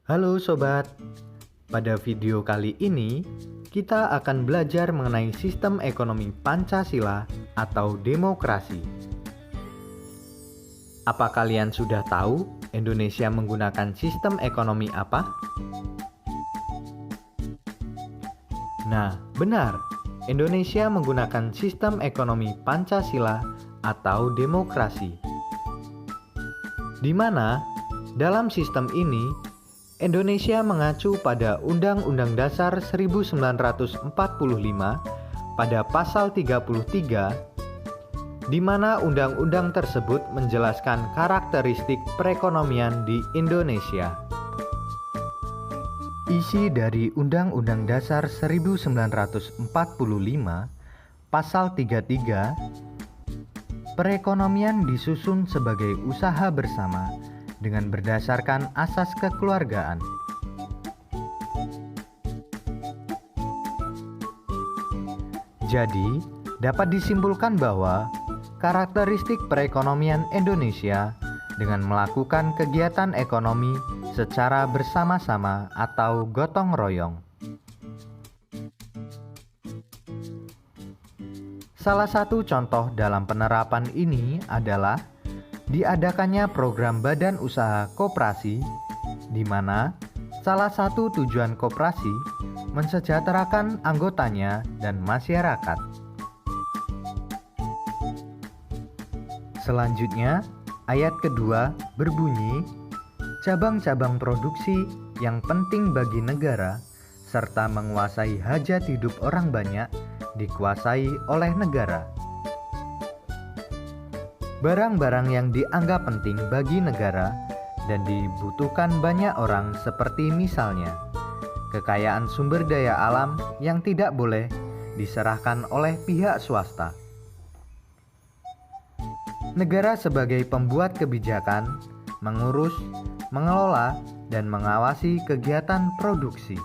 Halo sobat, pada video kali ini kita akan belajar mengenai sistem ekonomi Pancasila atau demokrasi. Apa kalian sudah tahu Indonesia menggunakan sistem ekonomi apa? Nah, benar, Indonesia menggunakan sistem ekonomi Pancasila atau demokrasi. Di mana dalam sistem ini Indonesia mengacu pada Undang-Undang Dasar 1945 pada pasal 33, di mana undang-undang tersebut menjelaskan karakteristik perekonomian di Indonesia. Isi dari Undang-Undang Dasar 1945 pasal 33, perekonomian disusun sebagai usaha bersama dengan berdasarkan asas kekeluargaan. Jadi, dapat disimpulkan bahwa karakteristik perekonomian Indonesia dengan melakukan kegiatan ekonomi secara bersama-sama atau gotong royong. Salah satu contoh dalam penerapan ini adalah diadakannya program badan usaha koperasi, di mana salah satu tujuan koperasi mensejahterakan anggotanya dan masyarakat. Selanjutnya, ayat kedua berbunyi, cabang-cabang produksi yang penting bagi negara serta menguasai hajat hidup orang banyak dikuasai oleh negara. Barang-barang yang dianggap penting bagi negara dan dibutuhkan banyak orang seperti misalnya kekayaan sumber daya alam yang tidak boleh diserahkan oleh pihak swasta. Negara sebagai pembuat kebijakan, mengurus, mengelola, dan mengawasi kegiatan produksi.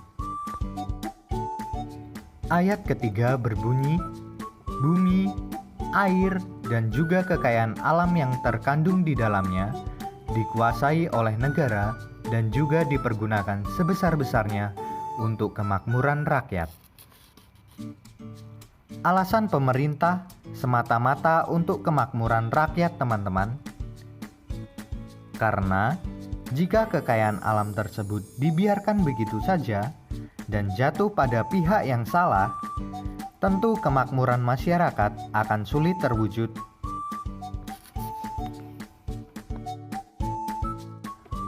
Ayat ketiga berbunyi, bumi, air, dan juga kekayaan alam yang terkandung di dalamnya dikuasai oleh negara dan juga dipergunakan sebesar-besarnya untuk kemakmuran rakyat. Alasan pemerintah semata-mata untuk kemakmuran rakyat, teman-teman. Karena jika kekayaan alam tersebut dibiarkan begitu saja dan jatuh pada pihak yang salah, tentu kemakmuran masyarakat akan sulit terwujud.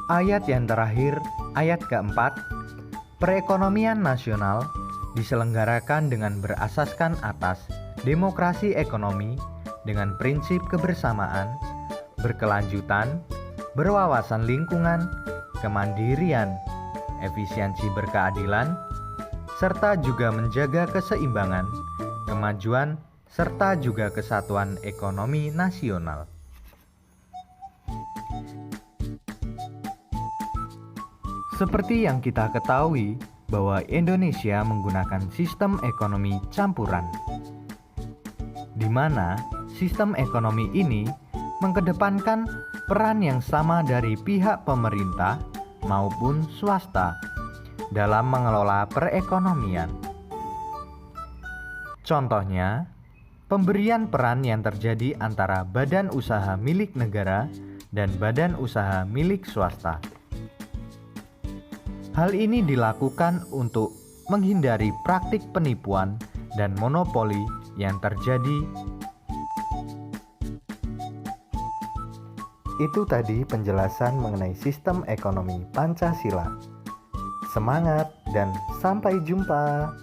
Ayat yang terakhir, ayat keempat, perekonomian nasional diselenggarakan dengan berasaskan atas demokrasi ekonomi dengan prinsip kebersamaan, berkelanjutan, berwawasan lingkungan, kemandirian, efisiensi berkeadilan, serta juga menjaga keseimbangan, kemajuan, serta juga kesatuan ekonomi nasional. Seperti yang kita ketahui bahwa Indonesia menggunakan sistem ekonomi campuran, di mana sistem ekonomi ini mengedepankan peran yang sama dari pihak pemerintah maupun swasta dalam mengelola perekonomian. Contohnya, pemberian peran yang terjadi antara badan usaha milik negara dan badan usaha milik swasta. Hal ini dilakukan untuk menghindari praktik penipuan dan monopoli yang terjadi. Itu tadi penjelasan mengenai sistem ekonomi Pancasila. Semangat dan sampai jumpa.